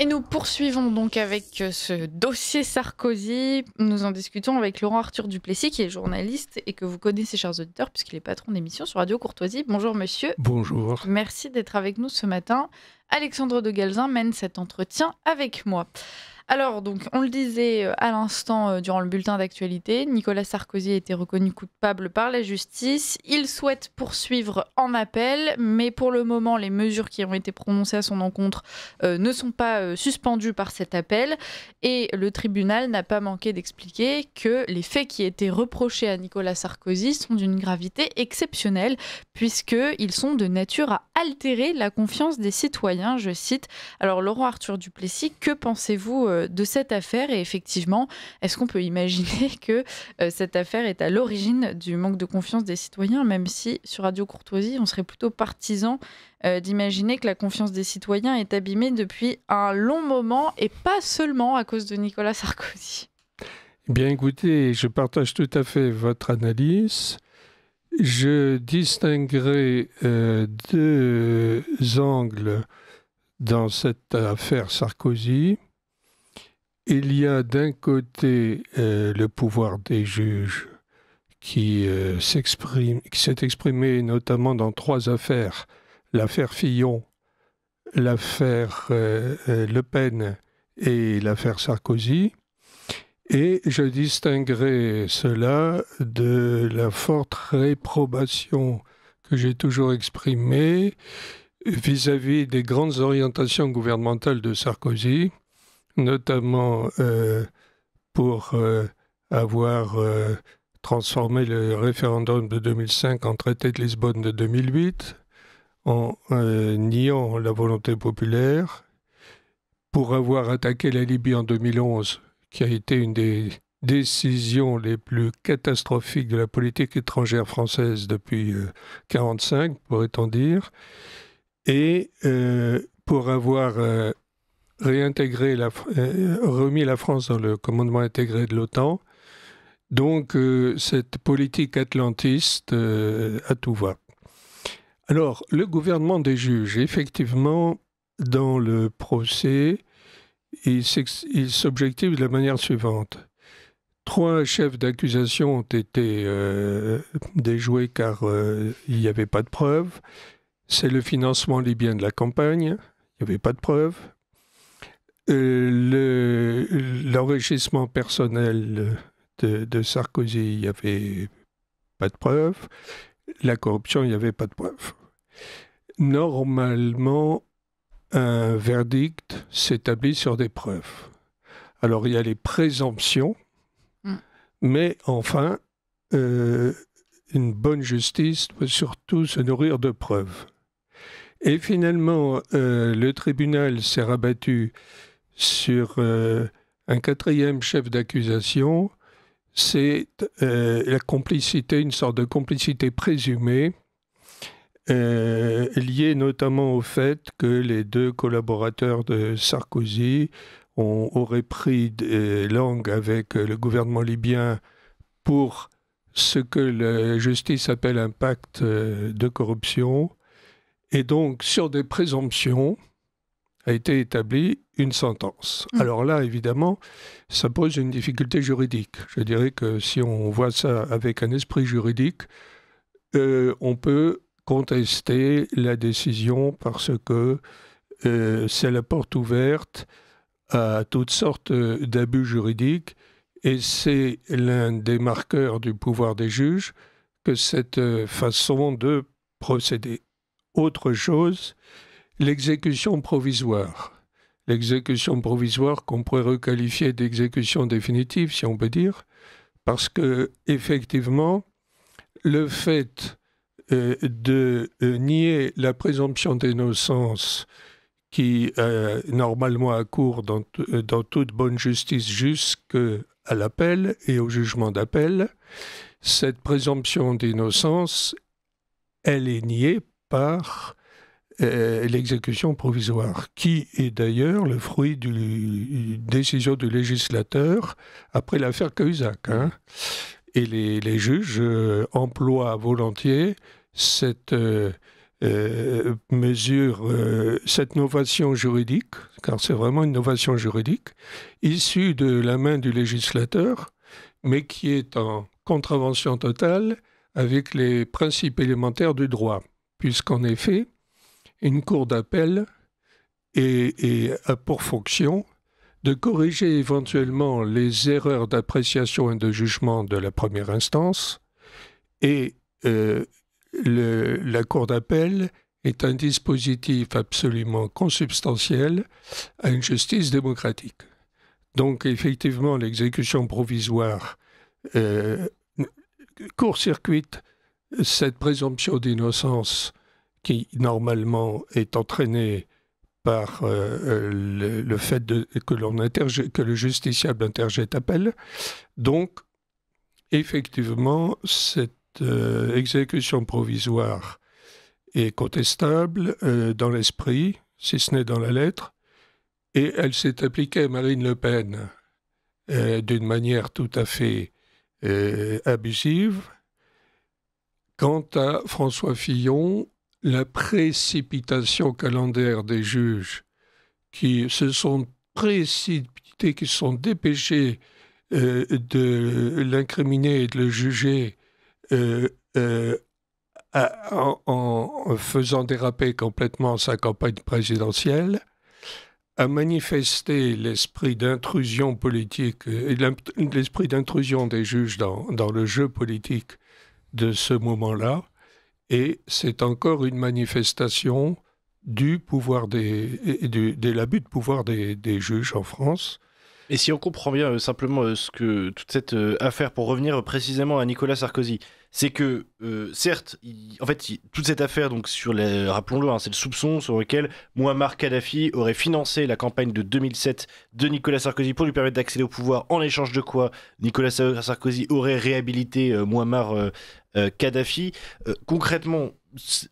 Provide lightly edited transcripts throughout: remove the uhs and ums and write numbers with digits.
Et nous poursuivons donc avec ce dossier Sarkozy. Nous en discutons avec Laurent Arthur Duplessis, qui est journaliste et que vous connaissez, chers auditeurs, puisqu'il est patron d'émission sur Radio Courtoisie. Bonjour monsieur. Bonjour. Merci d'être avec nous ce matin. Alexandre de Galzin mène cet entretien avec moi. Alors, donc, on le disait à l'instant durant le bulletin d'actualité, Nicolas Sarkozy a été reconnu coupable par la justice. Il souhaite poursuivre en appel, mais pour le moment, les mesures qui ont été prononcées à son encontre ne sont pas suspendues par cet appel. Et le tribunal n'a pas manqué d'expliquer que les faits qui étaient reprochés à Nicolas Sarkozy sont d'une gravité exceptionnelle, puisqu'ils sont de nature à altérer la confiance des citoyens, je cite. Alors, Laurent Arthur Duplessis, que pensez-vous de cette affaire? Et effectivement, est-ce qu'on peut imaginer que cette affaire est à l'origine du manque de confiance des citoyens, même si sur Radio Courtoisie, on serait plutôt partisan d'imaginer que la confiance des citoyens est abîmée depuis un long moment et pas seulement à cause de Nicolas Sarkozy? Eh bien, écoutez, je partage tout à fait votre analyse. Je distinguerai deux angles dans cette affaire Sarkozy. Il y a d'un côté le pouvoir des juges qui s'est exprimé notamment dans trois affaires. L'affaire Fillon, l'affaire Le Pen et l'affaire Sarkozy. Et je distinguerai cela de la forte réprobation que j'ai toujours exprimée vis-à-vis des grandes orientations gouvernementales de Sarkozy, notamment pour avoir transformé le référendum de 2005 en traité de Lisbonne de 2008, en niant la volonté populaire, pour avoir attaqué la Libye en 2011, qui a été une des décisions les plus catastrophiques de la politique étrangère française depuis 1945, pourrait-on dire, et pour avoir remis la France dans le commandement intégré de l'OTAN. Donc, cette politique atlantiste à tout va. Alors, le gouvernement des juges, effectivement, dans le procès, il s'objective de la manière suivante. 3 chefs d'accusation ont été déjoués car il n'y avait pas de preuves. C'est le financement libyen de la campagne, il n'y avait pas de preuves. L'enrichissement personnel de Sarkozy, il n'y avait pas de preuves. La corruption, il n'y avait pas de preuves. Normalement, un verdict s'établit sur des preuves. Alors, il y a les présomptions, mais enfin, une bonne justice doit surtout se nourrir de preuves. Et finalement, le tribunal s'est rabattu sur un 4e chef d'accusation, c'est la complicité, une sorte de complicité présumée, liée notamment au fait que les 2 collaborateurs de Sarkozy auraient pris langue avec le gouvernement libyen pour ce que la justice appelle un pacte de corruption. Et donc, sur des présomptions, a été établie une sentence. Alors là, évidemment, ça pose une difficulté juridique. Je dirais que si on voit ça avec un esprit juridique, on peut contester la décision parce que c'est la porte ouverte à toutes sortes d'abus juridiques et c'est l'un des marqueurs du pouvoir des juges que cette façon de procéder. Autre chose, l'exécution provisoire. L'exécution provisoire qu'on pourrait requalifier d'exécution définitive, si on peut dire, parce que effectivement, le fait de nier la présomption d'innocence qui normalement accourt dans toute bonne justice jusqu'à l'appel et au jugement d'appel, cette présomption d'innocence, elle est niée par l'exécution provisoire, qui est d'ailleurs le fruit d'une décision du législateur après l'affaire Cahuzac. Et les juges emploient volontiers cette mesure cette novation juridique, car c'est vraiment une novation juridique, issue de la main du législateur, mais qui est en contravention totale avec les principes élémentaires du droit, puisqu'en effet, une cour d'appel a pour fonction de corriger éventuellement les erreurs d'appréciation et de jugement de la première instance, et la cour d'appel est un dispositif absolument consubstantiel à une justice démocratique. Donc effectivement, l'exécution provisoire court-circuite cette présomption d'innocence qui normalement est entraînée par le fait que le justiciable interjette appel. Donc, effectivement, cette exécution provisoire est contestable dans l'esprit, si ce n'est dans la lettre, et elle s'est appliquée à Marine Le Pen d'une manière tout à fait abusive. Quant à François Fillon, la précipitation calendaire des juges qui se sont précipités, qui se sont dépêchés de l'incriminer et de le juger en faisant déraper complètement sa campagne présidentielle, a manifesté l'esprit d'intrusion politique et l'esprit d'intrusion des juges dans le jeu politique de ce moment-là. Et c'est encore une manifestation du pouvoir de l'abus de pouvoir des juges en France. Et si on comprend bien simplement ce que toute cette affaire, pour revenir précisément à Nicolas Sarkozy, c'est que certes, toute cette affaire, donc rappelons-le, c'est le soupçon sur lequel Mouammar Kadhafi aurait financé la campagne de 2007 de Nicolas Sarkozy pour lui permettre d'accéder au pouvoir, en échange de quoi Nicolas Sarkozy aurait réhabilité Mouammar Kadhafi. Concrètement,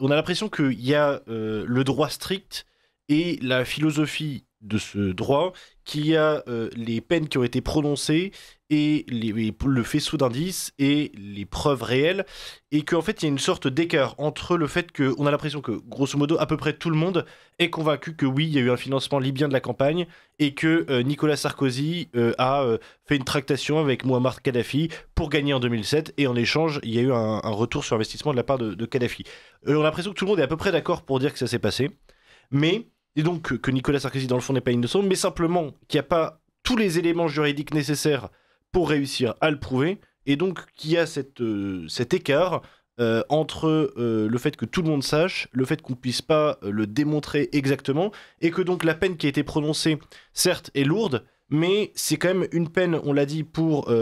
on a l'impression qu'il y a le droit strict et la philosophie de ce droit, qu'il y a les peines qui ont été prononcées et le faisceau d'indices et les preuves réelles, et qu'en fait il y a une sorte d'écart entre le fait qu'on a l'impression que grosso modo à peu près tout le monde est convaincu que oui, il y a eu un financement libyen de la campagne et que Nicolas Sarkozy a fait une tractation avec Mouammar Kadhafi pour gagner en 2007, et en échange il y a eu un retour sur investissement de la part de Kadhafi. On a l'impression que tout le monde est à peu près d'accord pour dire que ça s'est passé, et donc que Nicolas Sarkozy dans le fond n'est pas innocent, mais simplement qu'il n'y a pas tous les éléments juridiques nécessaires pour réussir à le prouver, et donc qu'il y a cet écart entre le fait que tout le monde sache, le fait qu'on ne puisse pas le démontrer exactement, et que donc la peine qui a été prononcée, certes, est lourde, mais c'est quand même une peine, on l'a dit, pour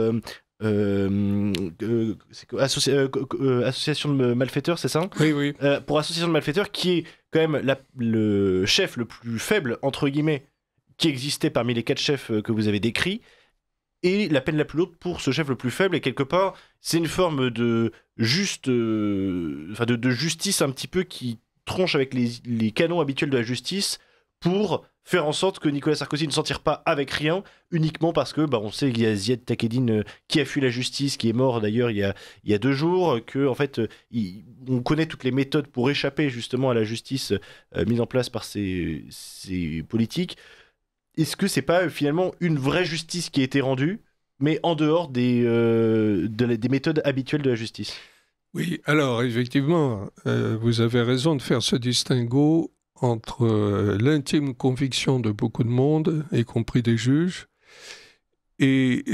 association de malfaiteurs, c'est ça ? Oui. Pour association de malfaiteurs, qui est quand même le chef le plus faible, entre guillemets, qui existait parmi les 4 chefs que vous avez décrits, et la peine la plus lourde pour ce chef le plus faible, et quelque part, c'est une forme de justice un petit peu qui tronche avec les canons habituels de la justice pour faire en sorte que Nicolas Sarkozy ne s'en tire pas avec rien, uniquement parce que on sait qu'il y a Ziad Takedine qui a fui la justice, qui est mort d'ailleurs il y a 2 jours, que en fait on connaît toutes les méthodes pour échapper justement à la justice mise en place par ces politiques. Est-ce que c'est pas finalement une vraie justice qui a été rendue, mais en dehors des méthodes habituelles de la justice ? Oui, alors effectivement, vous avez raison de faire ce distinguo entre l'intime conviction de beaucoup de monde, y compris des juges, et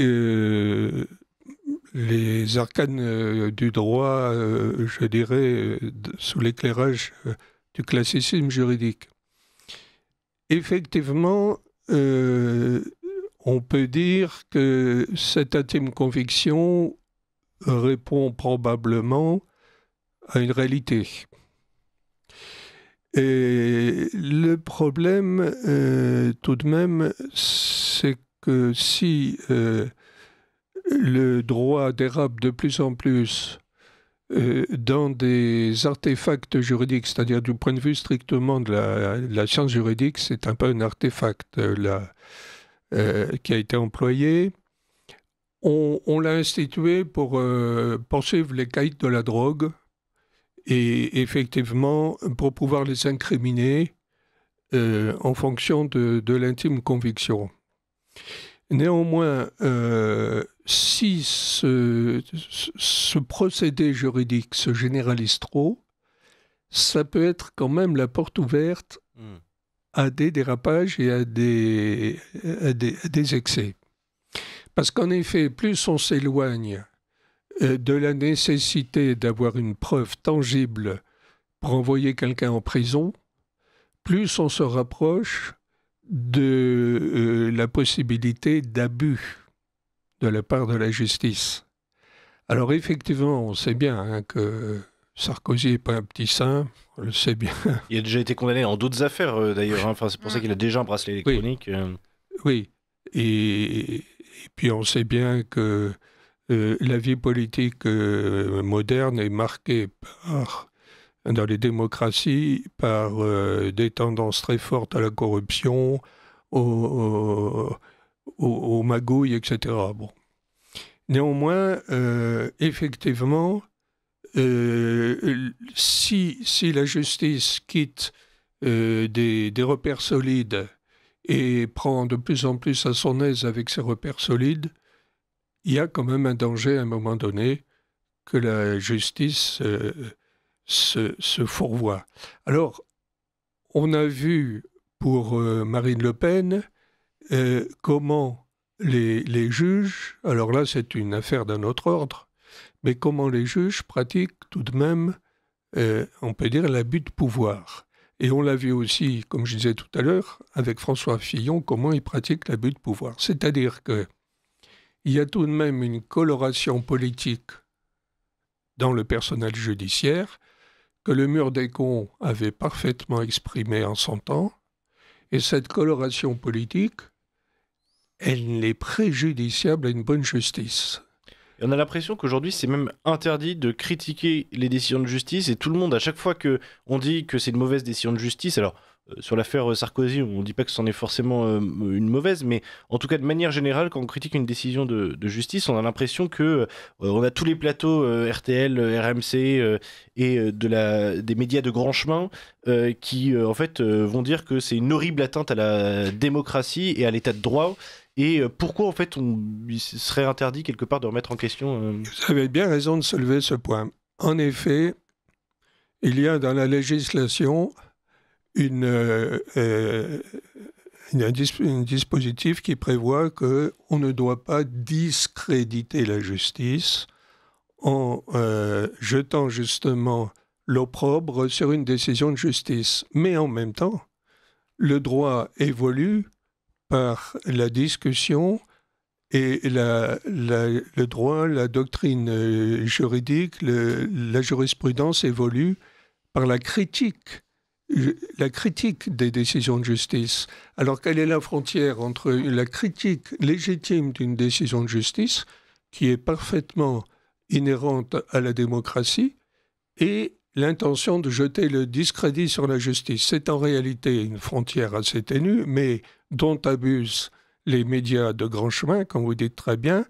les arcanes du droit, je dirais, sous l'éclairage du classicisme juridique. Effectivement, on peut dire que cette intime conviction répond probablement à une réalité. Et le problème, tout de même, c'est que si le droit dérape de plus en plus dans des artefacts juridiques, c'est-à-dire du point de vue strictement de la science juridique, c'est un peu un artefact qui a été employé. On l'a institué pour poursuivre les caïds de la drogue et effectivement, pour pouvoir les incriminer en fonction de l'intime conviction. Néanmoins, si ce procédé juridique se généralise trop, ça peut être quand même la porte ouverte à des dérapages et à des excès. Parce qu'en effet, plus on s'éloigne de la nécessité d'avoir une preuve tangible pour envoyer quelqu'un en prison, plus on se rapproche de la possibilité d'abus de la part de la justice. Alors effectivement, on sait bien que Sarkozy n'est pas un petit saint, on le sait bien. Il a déjà été condamné en d'autres affaires d'ailleurs, enfin, c'est pour ça qu'il a déjà un bracelet électronique. Oui, et puis on sait bien que la vie politique moderne est marquée dans les démocraties par des tendances très fortes à la corruption, aux magouilles, etc. Bon. Néanmoins, effectivement, si la justice quitte des repères solides et prend de plus en plus à son aise avec ces repères solides, il y a quand même un danger à un moment donné que la justice se fourvoie. Alors, on a vu pour Marine Le Pen comment les juges, alors là c'est une affaire d'un autre ordre, mais comment les juges pratiquent tout de même, on peut dire, l'abus de pouvoir. Et on l'a vu aussi, comme je disais tout à l'heure, avec François Fillon, comment il pratique l'abus de pouvoir. C'est-à-dire qu'il y a tout de même une coloration politique dans le personnel judiciaire que le mur des cons avait parfaitement exprimé en son temps. Et cette coloration politique, elle est préjudiciable à une bonne justice. Et on a l'impression qu'aujourd'hui, c'est même interdit de critiquer les décisions de justice. Et tout le monde, à chaque fois qu'on dit que c'est une mauvaise décision de justice, alors sur l'affaire Sarkozy, on ne dit pas que c'en est forcément une mauvaise, mais en tout cas, de manière générale, quand on critique une décision de justice, on a l'impression que on a tous les plateaux RTL, RMC et des médias de grand chemin qui, en fait, vont dire que c'est une horrible atteinte à la démocratie et à l'état de droit. Et pourquoi, en fait, il serait interdit quelque part de remettre en question Vous avez bien raison de soulever ce point. En effet, il y a dans la législation un dispositif qui prévoit qu'on ne doit pas discréditer la justice en jetant justement l'opprobre sur une décision de justice. Mais en même temps, le droit évolue par la discussion et le droit, la doctrine juridique, la jurisprudence évolue par la critique des décisions de justice. Alors quelle est la frontière entre la critique légitime d'une décision de justice, qui est parfaitement inhérente à la démocratie, et l'intention de jeter le discrédit sur la justice? C'est en réalité une frontière assez ténue, mais dont abusent les médias de grand chemin, comme vous dites très bien,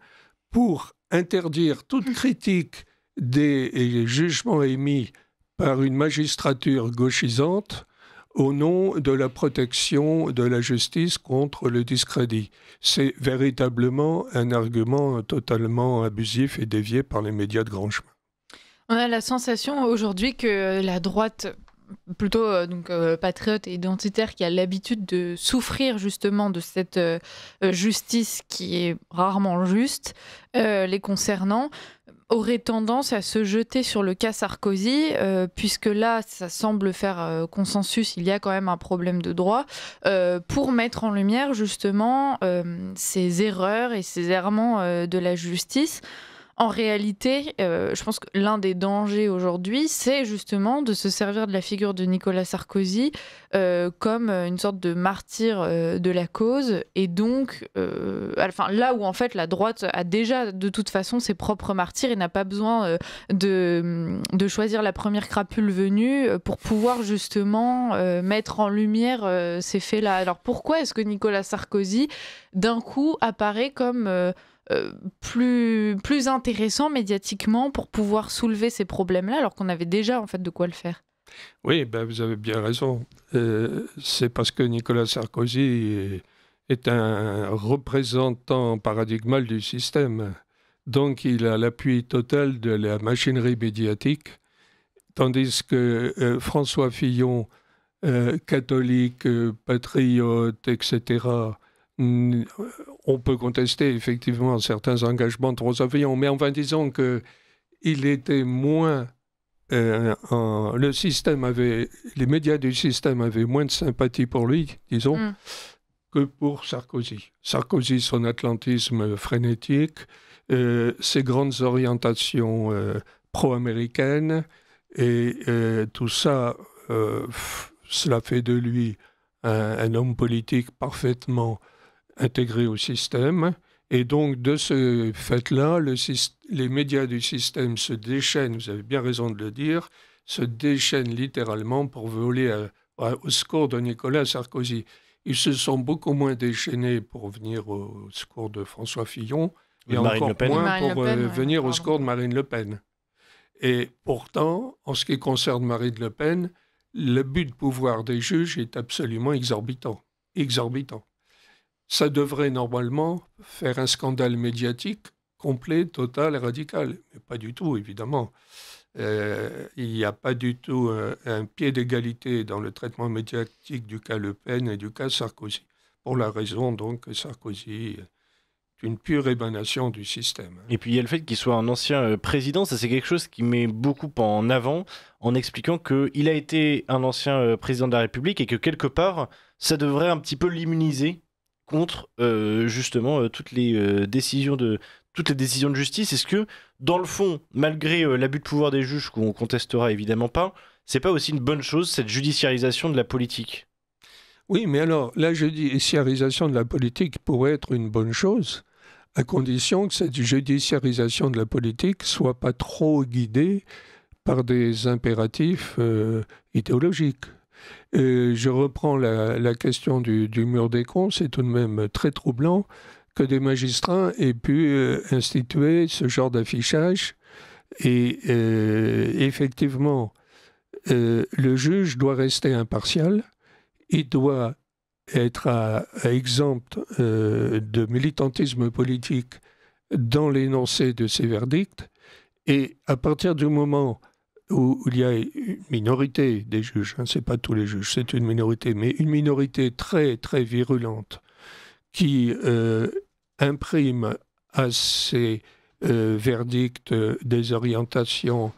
pour interdire toute critique des jugements émis par une magistrature gauchisante au nom de la protection de la justice contre le discrédit. C'est véritablement un argument totalement abusif et dévié par les médias de grand chemin. On a la sensation aujourd'hui que la droite, plutôt patriote et identitaire, qui a l'habitude de souffrir justement de cette justice qui est rarement juste, les concernant, aurait tendance à se jeter sur le cas Sarkozy, puisque là, ça semble faire consensus, il y a quand même un problème de droit, pour mettre en lumière justement ces erreurs et ces errements de la justice. En réalité, je pense que l'un des dangers aujourd'hui, c'est justement de se servir de la figure de Nicolas Sarkozy comme une sorte de martyr de la cause. Et donc, là où en fait la droite a déjà de toute façon ses propres martyrs et n'a pas besoin de choisir la première crapule venue pour pouvoir justement mettre en lumière ces faits-là. Alors pourquoi est-ce que Nicolas Sarkozy, d'un coup, apparaît comme plus intéressant médiatiquement pour pouvoir soulever ces problèmes-là, alors qu'on avait déjà en fait de quoi le faire. Oui, vous avez bien raison. C'est parce que Nicolas Sarkozy est un représentant paradigmal du système. Donc, il a l'appui total de la machinerie médiatique, tandis que François Fillon, catholique, patriote, etc., on peut contester effectivement certains engagements de François Fillon, mais enfin, disons qu'il était moins... les médias du système avaient moins de sympathie pour lui, disons, que pour Sarkozy. Sarkozy, son atlantisme frénétique, ses grandes orientations pro-américaines, et tout ça, cela fait de lui un homme politique parfaitement intégré au système. Et donc, de ce fait-là, les médias du système se déchaînent, vous avez bien raison de le dire, se déchaînent littéralement pour voler au secours de Nicolas Sarkozy. Ils se sont beaucoup moins déchaînés pour venir au secours de François Fillon, et encore moins pour venir au secours de Marine Le Pen. Et pourtant, en ce qui concerne Marine Le Pen, l'abus de pouvoir des juges est absolument exorbitant. Ça devrait normalement faire un scandale médiatique complet, total et radical. Mais pas du tout, évidemment. Il n'y a pas du tout un pied d'égalité dans le traitement médiatique du cas Le Pen et du cas Sarkozy. Pour la raison, donc, que Sarkozy est une pure émanation du système. Et puis il y a le fait qu'il soit un ancien président, ça c'est quelque chose qui met beaucoup en avant, en expliquant qu'il a été un ancien président de la République et que quelque part, ça devrait un petit peu l'immuniser contre justement toutes les décisions de justice. Est-ce que, dans le fond, malgré l'abus de pouvoir des juges qu'on contestera évidemment pas, c'est pas aussi une bonne chose, cette judiciarisation de la politique ? Oui, mais alors, la judiciarisation de la politique pourrait être une bonne chose, à condition que cette judiciarisation de la politique soit pas trop guidée par des impératifs idéologiques. Je reprends la question du mur des cons. C'est tout de même très troublant que des magistrats aient pu instituer ce genre d'affichage. Et effectivement, le juge doit rester impartial. Il doit être exempt de militantisme politique dans l'énoncé de ses verdicts. Et à partir du moment où il y a une minorité des juges, ce n'est pas tous les juges, c'est une minorité, mais une minorité très, très virulente qui imprime à ces verdicts des orientations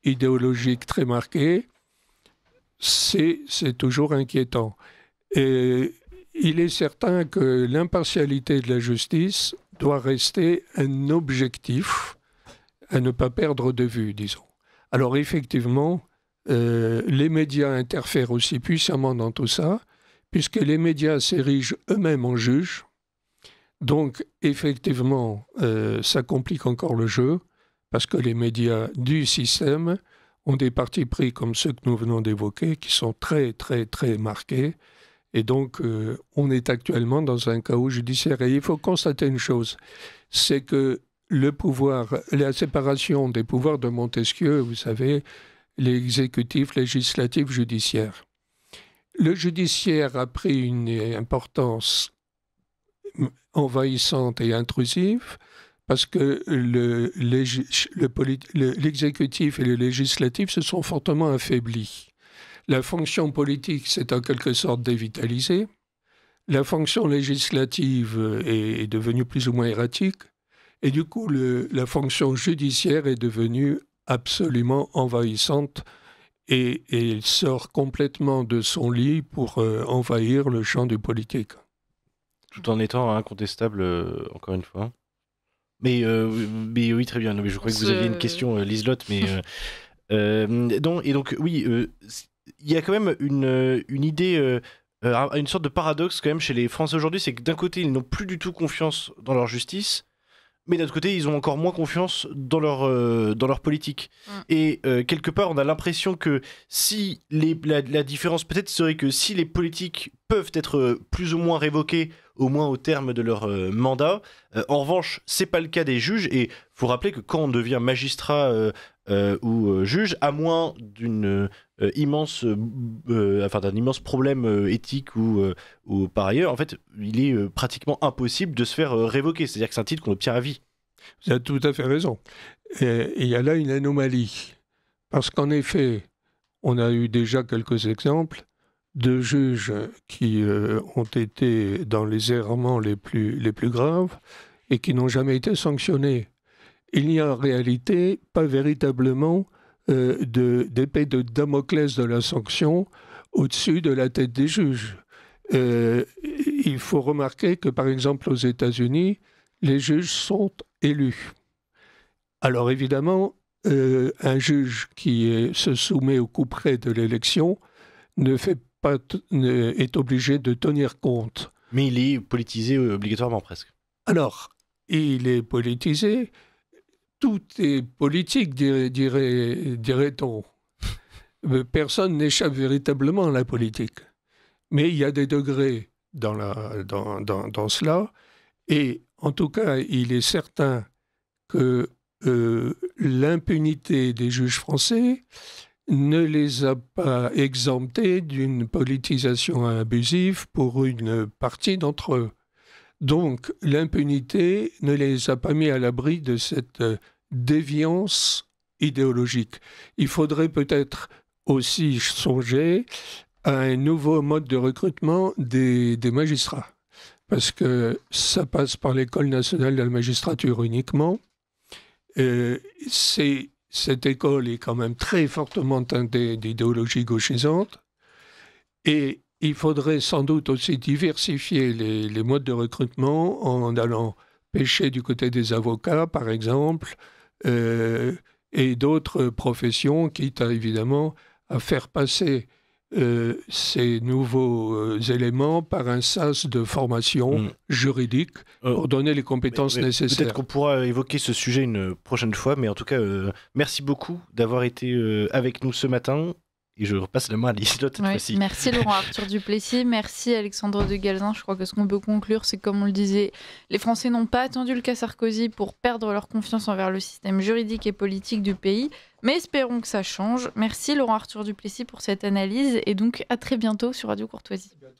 idéologiques très marquées, c'est toujours inquiétant. Et il est certain que l'impartialité de la justice doit rester un objectif à ne pas perdre de vue, disons. Alors effectivement, les médias interfèrent aussi puissamment dans tout ça, puisque les médias s'érigent eux-mêmes en juges. Donc effectivement, ça complique encore le jeu, parce que les médias du système ont des partis pris comme ceux que nous venons d'évoquer, qui sont très, très, très marqués. Et donc, on est actuellement dans un chaos judiciaire. Et il faut constater une chose, c'est que le pouvoir, la séparation des pouvoirs de Montesquieu, vous savez, l'exécutif, législatif, judiciaire. Le judiciaire a pris une importance envahissante et intrusive parce que l'exécutif et le législatif se sont fortement affaiblis. La fonction politique s'est en quelque sorte dévitalisée. La fonction législative est devenue plus ou moins erratique. Et du coup, la fonction judiciaire est devenue absolument envahissante et il sort complètement de son lit pour envahir le champ du politique. Tout en étant incontestable, encore une fois. Mais oui, très bien. Mais je crois que vous aviez une question, Liselotte. Donc, oui, il y a quand même une idée, une sorte de paradoxe quand même chez les Français aujourd'hui, c'est que d'un côté, ils n'ont plus du tout confiance dans leur justice, mais d'un autre côté, ils ont encore moins confiance dans leur politique. Et quelque part, on a l'impression que si la différence peut-être serait que si les politiques peuvent être plus ou moins révoqués au moins au terme de leur mandat. En revanche, c'est pas le cas des juges, et faut rappeler que quand on devient magistrat ou juge, à moins d'un immense problème éthique ou par ailleurs, en fait, il est pratiquement impossible de se faire révoquer. C'est-à-dire que c'est un titre qu'on obtient à vie. Vous avez tout à fait raison. Et il y a là une anomalie. Parce qu'en effet, on a eu déjà quelques exemples de juges qui ont été dans les errements les plus graves et qui n'ont jamais été sanctionnés. Il n'y a en réalité pas véritablement d'épée de Damoclès de la sanction au-dessus de la tête des juges. Il faut remarquer que, par exemple, aux États-Unis, les juges sont élus. Alors évidemment, un juge qui se soumet au couperet de l'élection est obligé de tenir compte. Mais il est politisé obligatoirement presque. Alors, il est politisé. Tout est politique, dirait-on. Personne n'échappe véritablement à la politique. Mais il y a des degrés dans cela. Et en tout cas, il est certain que l'impunité des juges français ne les a pas exemptés d'une politisation abusive pour une partie d'entre eux. Donc, l'impunité ne les a pas mis à l'abri de cette déviance idéologique. Il faudrait peut-être aussi songer à un nouveau mode de recrutement des magistrats, parce que ça passe par l'École nationale de la magistrature uniquement. Cette école est quand même très fortement teintée d'idéologie gauchisante, et il faudrait sans doute aussi diversifier les modes de recrutement en allant pêcher du côté des avocats, par exemple, et d'autres professions, quitte évidemment à faire passer ces nouveaux éléments par un sas de formation juridique pour donner les compétences nécessaires. Peut-être qu'on pourra évoquer ce sujet une prochaine fois, mais en tout cas, merci beaucoup d'avoir été avec nous ce matin. Et je repasse la main à Liselotte cette fois-ci. Merci Laurent Arthur Duplessis, merci Alexandre de Galzin. Je crois que ce qu'on peut conclure, c'est comme on le disait, les Français n'ont pas attendu le cas Sarkozy pour perdre leur confiance envers le système juridique et politique du pays, mais espérons que ça change. Merci Laurent Arthur Duplessis pour cette analyse et donc à très bientôt sur Radio Courtoisie.